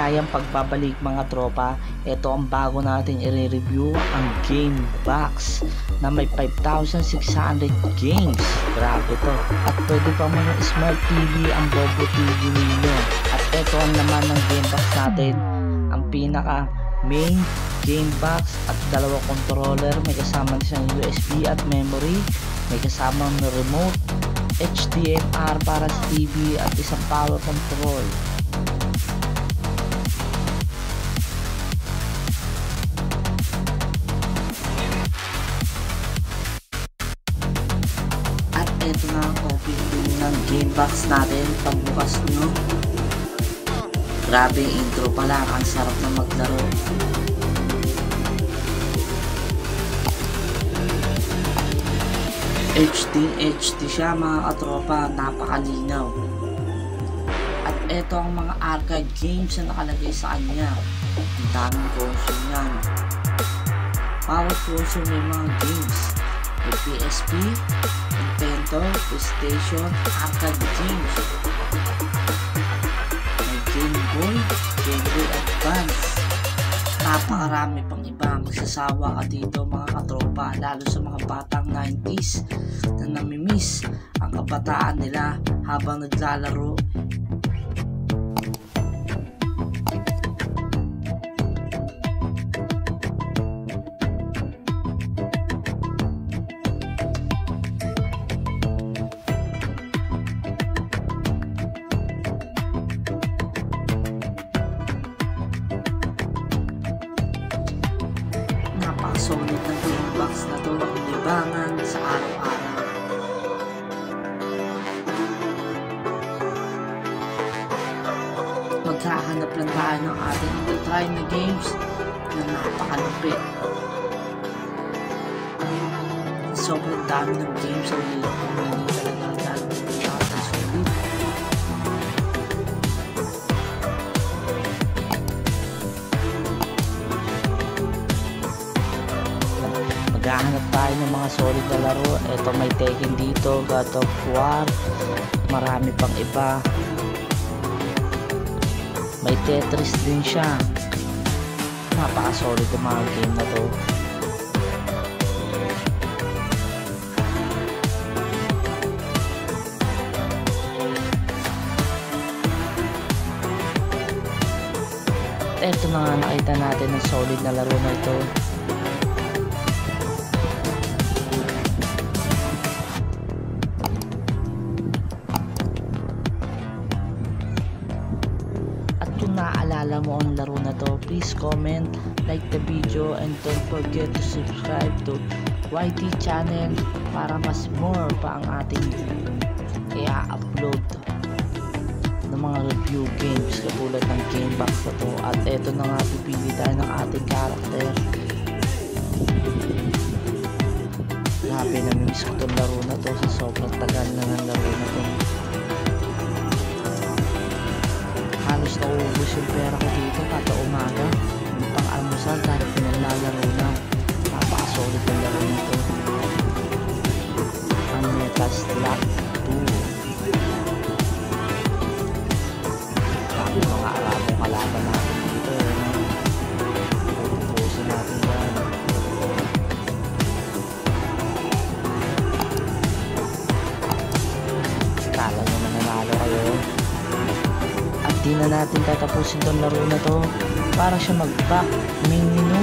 maligayang pagbabalik mga tropa. Ito ang bago natin i-review, ang Game Box na may 5,600 games. Grabe to. At pwede pa mga Smart TV ang Bobo TV ninyo. At ito ang naman ng Game Box natin, ang pinaka main Game Box at dalawa controller. May kasama siyang USB at memory. May kasamang remote, HDMI para sa TV at isang power control. At ito na ang overview ng Game Box natin. Pagbukas nyo, grabe intro pa lang, ang sarap na maglaro. HD siya mga katropa, napakalinaw. At ito ang mga arcade games na nakalagay sa kanya. Ang daming console yan. Power console, may mga games. May PSP, Nintendo, PlayStation, arcade games. May Game Boy, Game Boy Advance. Napakarami pang iba. Magsasawa ka dito mga katropa, lalo sa mga batang 90s na namimiss ang kabataan nila habang naglalaro. Napakasolid ng Game Box na to, ang libangan sa araw-araw. Maghahanap lang tayo ng ating ito-try na games na napakalupit. Sobrang dami ng games ang hindi talaga natin solid. Maghahanap tayo ng mga solid na laro. Ito may Tekken dito, God of War, marami pang iba. May Tetris din siya. Napaka-solid yung mga game na to. Ito na nga, nakita natin ng solid na laro na ito. Naalala mo ang laro na to, please comment, like the video, and don't forget to subscribe to YT channel para mas more pa ang ating i-upload ng mga review games katulad ng Game Box na to. At eto na nga, pipili tayo ng ating character. Grabe, namimiss ko itong laro na to sa sobrang tagal na ng laro na to. Halos nauubos yung pera ko dito kada umaga. Yung pang-almusal dahil pinalalaro na. Napaka-solid yung laro nito. Ang Metal Slug 2. Sabi mga Arabong kalaban natin dito. Pupusin natin yan. Kala nyo mananalo kayo. Di na natin tatapusin tong laro na to. Para siya mag-back main menu,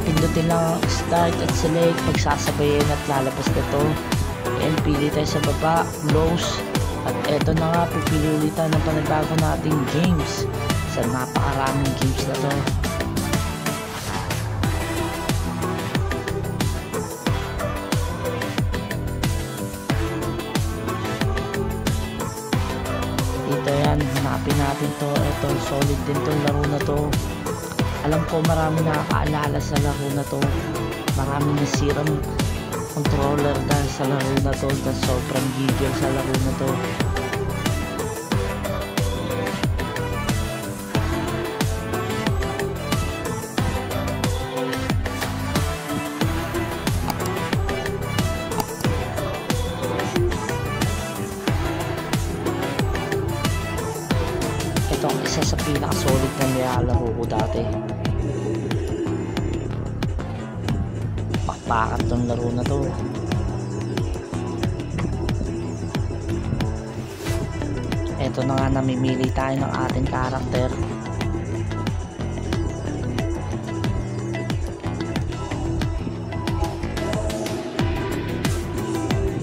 pindutin lang start at select, pagsasabayin at lalabas na to. And pili tayo sa baba, close. At eto na nga, pipili ulit tayo ng panabago nating games sa napakaraming games na to. Ito yan, hanapin natin to. Ito, solid din tong laro na to. Alam ko marami nakakaalala sa laro na to. Maraming nasirang controller dahil sa laro na to, dahil sobrang gigil sa laro na to. Ito ang isa sa pinaka-solid na nilalaro ko dati. Pakpakat tong laro na to. Eto na nga, namimili tayo ng ating karakter.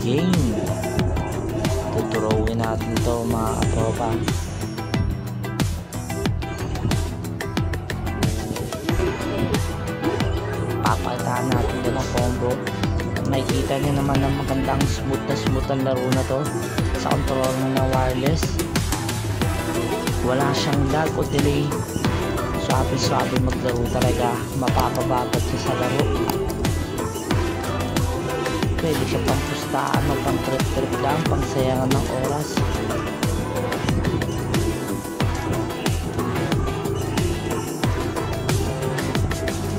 Game. Tuturuin natin to mga katropa. Papakitaan natin din ang combo. Makikita nyo naman ang magandang smooth ang laro na to sa controller na wireless. Wala siyang lag o delay. Swabe maglaro talaga. Mapapabagat siya sa laro. Pwede siya pang pustaan o pang trip lang, pang sayangan ng oras.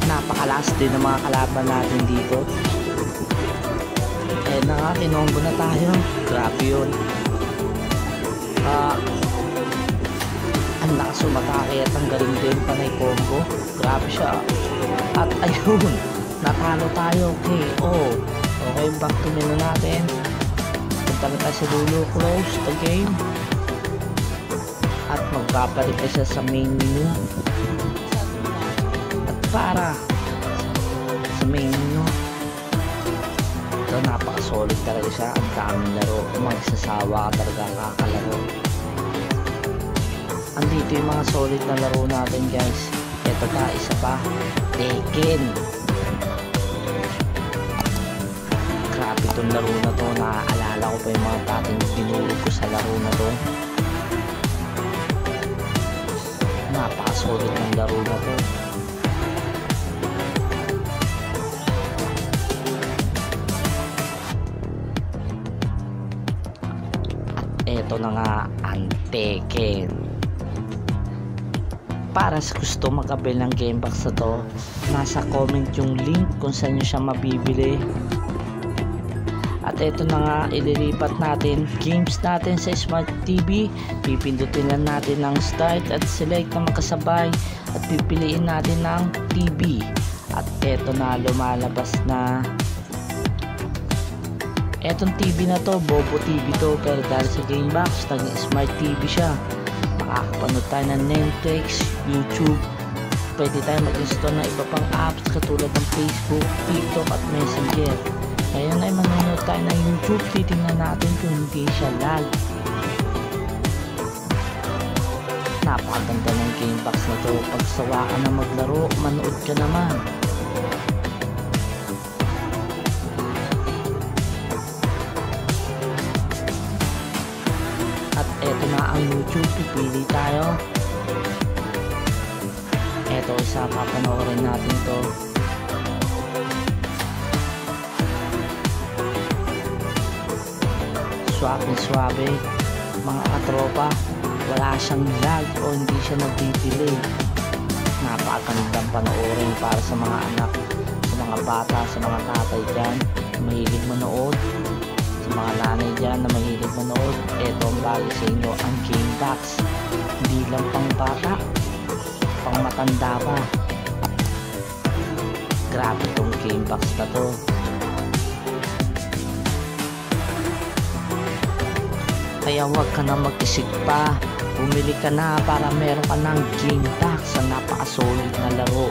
Napakalas din ng mga kalaban natin dito. Eh na nga, kinombo na tayo. Grabe yun. Ang lakas umatake at ang galing din panay combo. Grabe siya. At ayun, natalo tayo. Okay, back to menu natin. Punta na tayo sa dulo. Close the game. At magbabalik na siya sa main menu. At para sa main menu, ito, napaka-solid talaga siya. Ang daming laro. Magsasawa ka talaga kakalaro. Andito yung mga solid na laro natin, guys. Ito pa, isa pa. Tekken. Grabe itong laro na to. Naaalala ko pa yung mga dating dinulog ko sa laro na to. Napaka-solid ng laro na to. Ito na nga ang Tekken. Para sa gusto mag-avail ng Gamebox na to, nasa comment yung link kung saan nyo siya mabibili. At ito na nga, ililipat natin games natin sa Smart TV. Pipindutin lang natin ng start at select na magkasabay at pipiliin natin ng TV. At ito na, lumalabas na. Etong TV na to, Bobo TV to, pero dahil sa Gamebox, naging Smart TV siya. Makakapanood tayo ng Netflix, YouTube. Pwede tayo mag-install ng iba pang apps katulad ng Facebook, TikTok at Messenger. Ngayon ay manonood tayo ng YouTube. Titingnan natin kung hindi siya lag. Napakaganda ng Gamebox na to. Pag sawa ka na maglaro, manood ka naman. Eto na ang YouTube, pipili tayo. Eto, isa papanoorin natin to. Swabe mga katropa. Wala siyang lag o hindi siya nagdi-delay. Napakagandang panoorin para sa mga anak, sa mga bata, sa mga tatay dyan na mahilig manood, sa mga nanay dyan na mahilig manood. Eto ang bagay sa inyo, ang Gamebox. Hindi lang pang bata, pang matanda pa. Grabe tong Gamebox na to. Kaya huwag ka na mag-isip pa, bumili ka na para meron ka ng Gamebox sa napaka-solid na laro.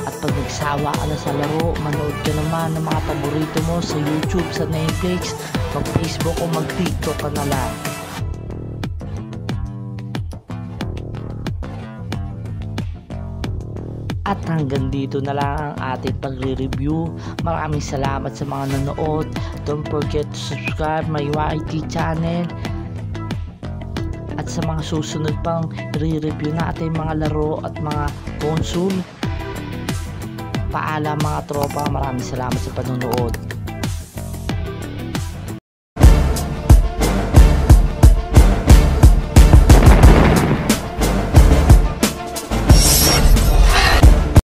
At pag nagsawa ka na sa laro, manood ka naman ng mga paborito mo sa YouTube, sa Netflix, mag-Facebook o mag-TikTok ka na lang. At hanggang dito na lang ang ating pagre-review. Maraming salamat sa mga nanood. Don't forget to subscribe my YT channel. At sa mga susunod pang re-review natin mga laro at mga console. Paalam mga tropa. Maraming salamat sa panonood.